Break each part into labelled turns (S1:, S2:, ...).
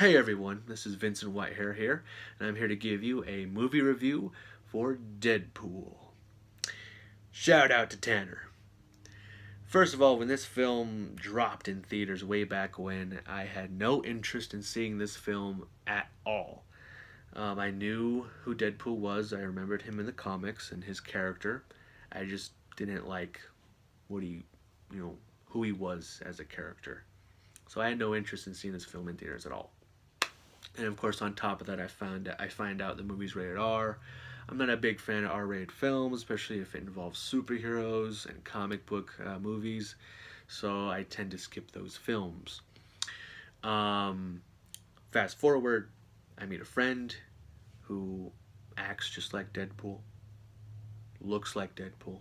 S1: Hey everyone, this is Vincent Whitehair here, and I'm here to give you a movie review for Deadpool. Shout out to Tanner. First of all, when this film dropped in theaters way back when, I had no interest in seeing this film at all. I knew who Deadpool was, I remembered him in the comics and his character. I just didn't like what he, you know, who he was as a character. So I had no interest in seeing this film in theaters at all. And of course, on top of that, I find out the movie's rated R. I'm not a big fan of R-rated films, especially if it involves superheroes and comic book movies. So I tend to skip those films. Um, Fast forward, I meet a friend who acts just like Deadpool, looks like Deadpool,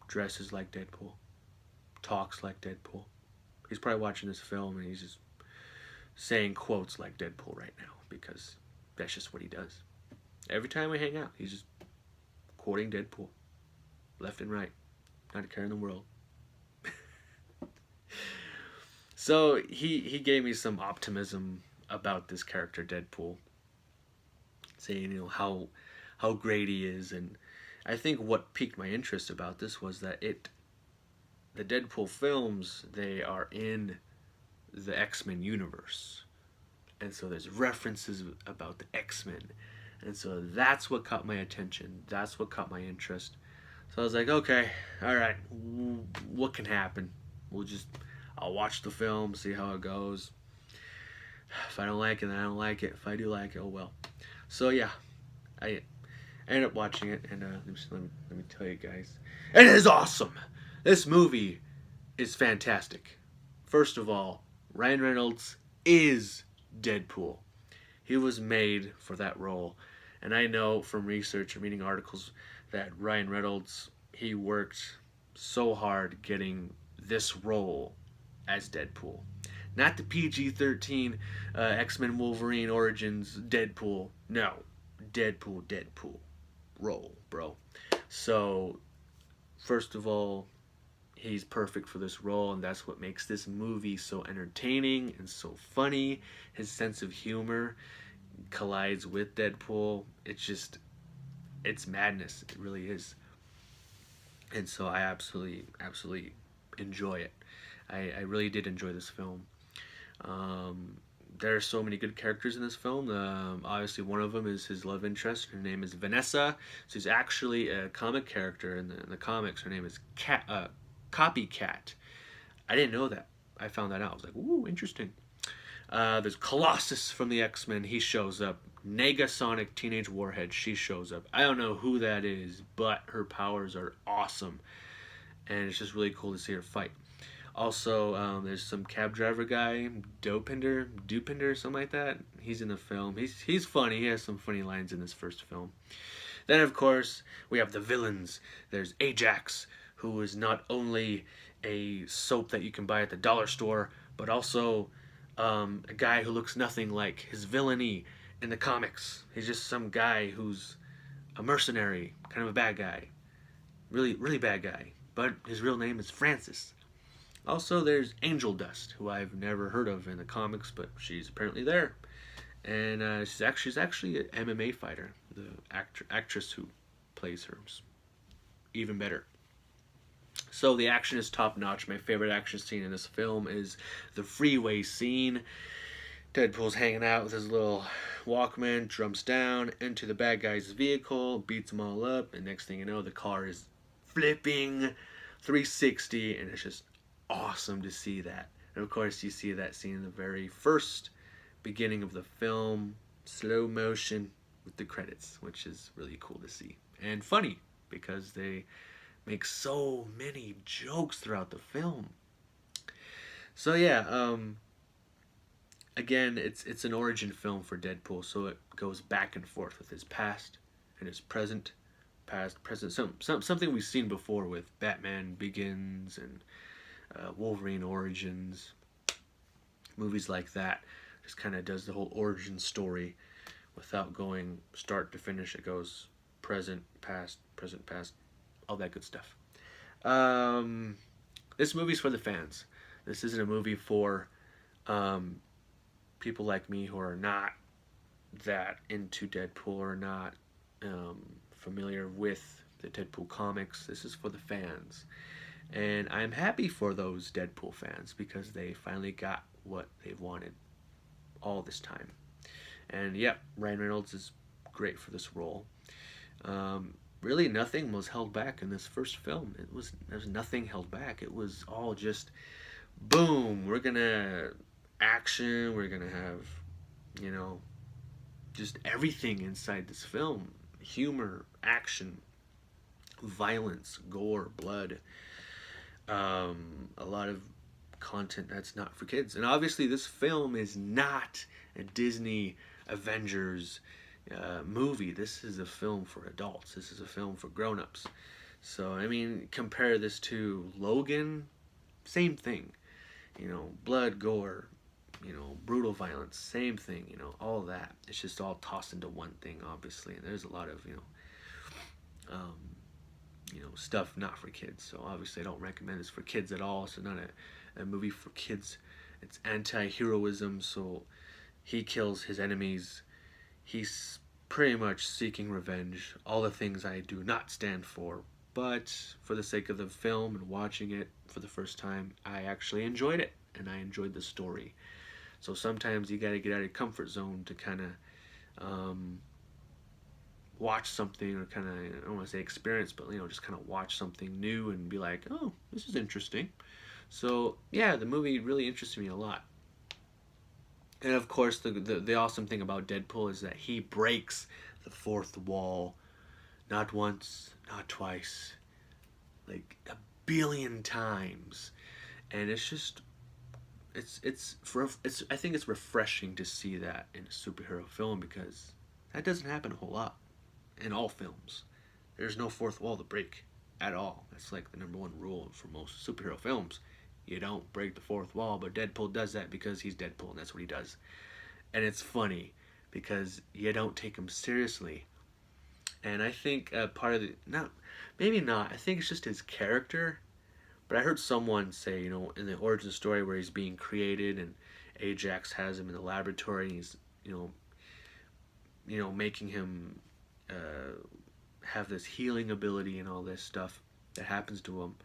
S1: dresses like Deadpool, talks like Deadpool. He's probably watching this film and he's just saying quotes like Deadpool right now because that's just what he does. Every time we hang out, he's just quoting Deadpool left and right. Not a care in the world. So he gave me some optimism about this character Deadpool, saying how great he is, and I think what piqued my interest about this was that the Deadpool films, they are in the X-Men universe. And so there's references about the X-Men. And so that's what caught my attention. That's what caught my interest. So I was like, okay, all right, what can happen? I'll watch the film, see how it goes. If I don't like it, then I don't like it. If I do like it, oh well. So yeah, I ended up watching it, and let me tell you guys, it is awesome. This movie is fantastic. First of all, Ryan Reynolds is Deadpool. He was made for that role. And I know from research and reading articles that Ryan Reynolds, he worked so hard getting this role as Deadpool. Not the PG-13 X-Men Wolverine Origins Deadpool. No, Deadpool role, bro. So, first of all, he's perfect for this role, and that's what makes this movie so entertaining and so funny. His sense of humor collides with Deadpool. It's madness. It really is. And so I absolutely enjoy it. I really did enjoy this film. There are so many good characters in this film. Obviously, one of them is his love interest. Her name is Vanessa. She's actually a comic character in the comics. Her name is Copycat. I didn't know that. I found that out. I was like, ooh, interesting. There's Colossus from the X-Men. He shows up. Negasonic Teenage Warhead. She shows up. I don't know who that is, but her powers are awesome. And it's just really cool to see her fight. Also, there's some cab driver guy, Dupinder, something like that. He's in the film. He's funny. He has some funny lines in this first film. Then, of course, we have the villains. There's Ajax, who is not only a soap that you can buy at the dollar store, but also a guy who looks nothing like his villainy in the comics. He's just some guy who's a mercenary, kind of a bad guy. Really bad guy. But his real name is Francis. Also, there's Angel Dust, who I've never heard of in the comics, but she's apparently there. And she's actually an MMA fighter. The actress who plays her is even better. So the action is top notch. My favorite action scene in this film is the freeway scene. Deadpool's hanging out with his little Walkman, jumps down into the bad guy's vehicle, beats them all up, and next thing you know, the car is flipping 360, and it's just awesome to see that. And of course, you see that scene in the very first beginning of the film, slow motion with the credits, which is really cool to see. And funny, because they make so many jokes throughout the film. So yeah, again, it's an origin film for Deadpool, so it goes back and forth with his past and his present, something we've seen before with Batman Begins and Wolverine Origins, movies like that. Just kind of does the whole origin story without going start to finish. It goes present, past, all that good stuff. This movie's for the fans. This isn't a movie for people like me who are not that into Deadpool or not familiar with the Deadpool comics. This is for the fans. And I'm happy for those Deadpool fans because they finally got what they wanted all this time. And yep, Ryan Reynolds is great for this role. Really, nothing was held back in this first film. There's nothing held back. It was all just boom. We're gonna action. We're gonna have, you know, just everything inside this film: humor, action, violence, gore, blood. A lot of content that's not for kids. And obviously, this film is not a Disney Avengers movie. This is a film for adults. This is a film for grown-ups. So, I mean, compare this to Logan, same thing. You know, blood, gore, you know, brutal violence, same thing, you know, all that. It's just all tossed into one thing, obviously. And there's a lot of, stuff not for kids. So obviously I don't recommend this for kids at all. It's not a movie for kids. It's anti-heroism, so he kills his enemies. He's pretty much seeking revenge. All the things I do not stand for. But for the sake of the film and watching it for the first time, I actually enjoyed it. And I enjoyed the story. So sometimes you gotta get out of your comfort zone to kind of watch something, or kind of, I don't want to say experience, but just kind of watch something new and be like, oh, this is interesting. So yeah, the movie really interested me a lot. And of course, the awesome thing about Deadpool is that he breaks the fourth wall, not once, not twice, like a billion times. And it's just, I think it's refreshing to see that in a superhero film, because that doesn't happen a whole lot in all films. There's no fourth wall to break at all. That's like the number one rule for most superhero films. You don't break the fourth wall, but Deadpool does that because he's Deadpool, and that's what he does. And it's funny because you don't take him seriously. And I think part of the, maybe not, I think it's just his character. But I heard someone say, in the origin story where he's being created and Ajax has him in the laboratory, and he's, making him have this healing ability and all this stuff that happens to him.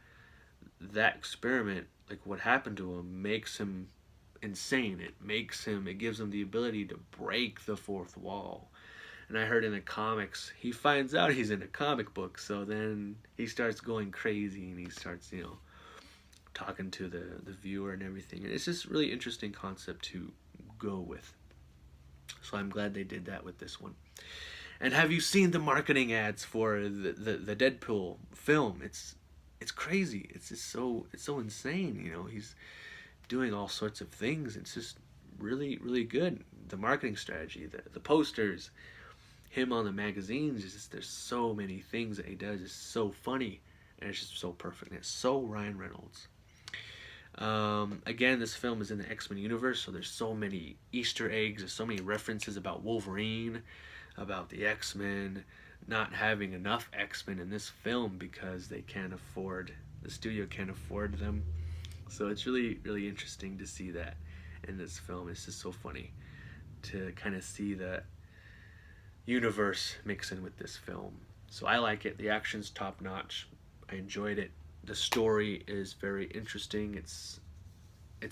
S1: That experiment, like what happened to him, makes him insane. It gives him the ability to break the fourth wall. And I heard in the comics, he finds out he's in a comic book, so then he starts going crazy and he starts, talking to the viewer and everything. And it's just a really interesting concept to go with. So I'm glad they did that with this one. And have you seen the marketing ads for the Deadpool film? It's crazy. It's so insane. He's doing all sorts of things. It's just really, really good. The marketing strategy, the posters, him on the magazines, there's so many things that he does. It's so funny, and it's just so perfect. And it's so Ryan Reynolds. Again, this film is in the X-Men universe, so there's so many Easter eggs. There's so many references about Wolverine, about the X-Men, not having enough X-Men in this film because the studio can't afford them. So it's really, really interesting to see that in this film. It's just so funny to kind of see the universe mix in with this film. So I like it. The action's top notch. I enjoyed it. The story is very interesting. It's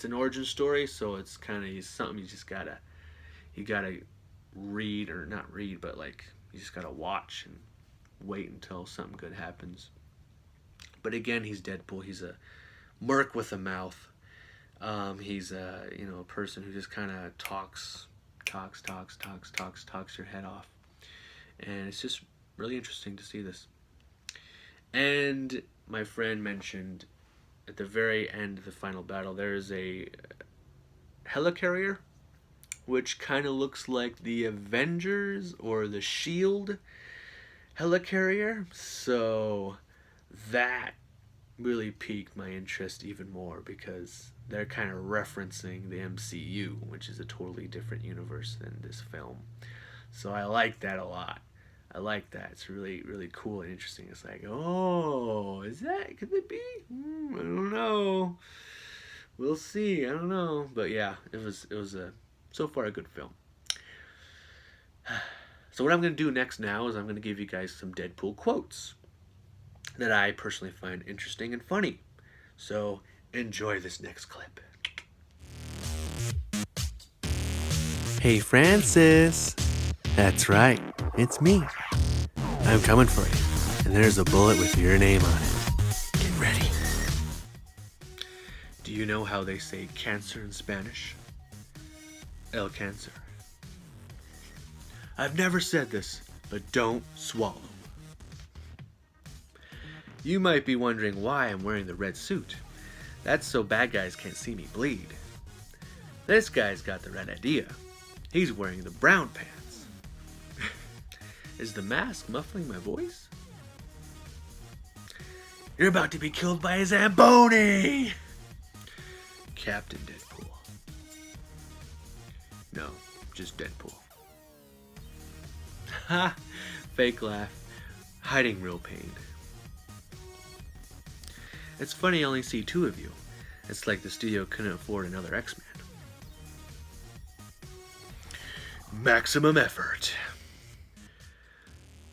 S1: an origin story, so it's kind of something you gotta read, or not read, but like you just gotta watch and wait until something good happens. But again, he's Deadpool. He's a merc with a mouth. He's a person who just kind of talks your head off, and it's just really interesting to see this. And my friend mentioned at the very end of the final battle, there is a helicarrier, which kind of looks like the Avengers or the Shield helicarrier. So that really piqued my interest even more, because they're kind of referencing the MCU, which is a totally different universe than this film. So I like that a lot. I like that. It's really, really cool and interesting. It's like, oh, could it be? I don't know. We'll see. I don't know. But yeah, it was So far, a good film. So what I'm going to do next now is I'm going to give you guys some Deadpool quotes that I personally find interesting and funny. So enjoy this next clip. Hey Francis. That's right, it's me. I'm coming for you. And there's a bullet with your name on it. Get ready. Do you know how they say cancer in Spanish? El cancer. I've never said this, but don't swallow. You might be wondering why I'm wearing the red suit. That's so bad guys can't see me bleed. This guy's got the right idea. He's wearing the brown pants. Is the mask muffling my voice? You're about to be killed by a Zamboni! Captain Deadpool. No, just Deadpool. Ha! Fake laugh. Hiding real pain. It's funny I only see 2 of you. It's like the studio couldn't afford another X-Man. Maximum effort.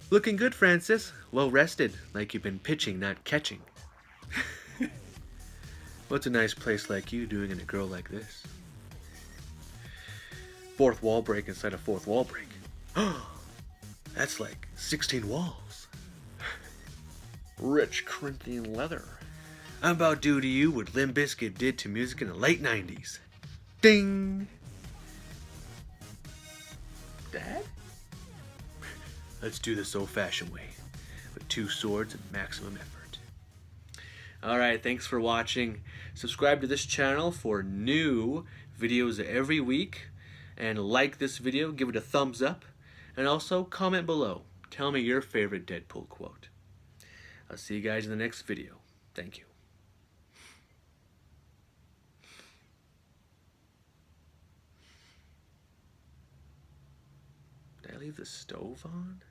S1: Looking good, Francis. Well rested, like you've been pitching, not catching. What's a nice place like you doing in a girl like this? 4th wall break inside a 4th wall break. That's like 16 walls. Rich Corinthian leather. I'm about due to you what Limp Bizkit did to music in the late 90s. Ding! Dad? Let's do this old-fashioned way, with 2 swords and maximum effort. Alright, thanks for watching. Subscribe to this channel for new videos every week. And like this video, give it a thumbs up. And also, comment below. Tell me your favorite Deadpool quote. I'll see you guys in the next video. Thank you. Did I leave the stove on?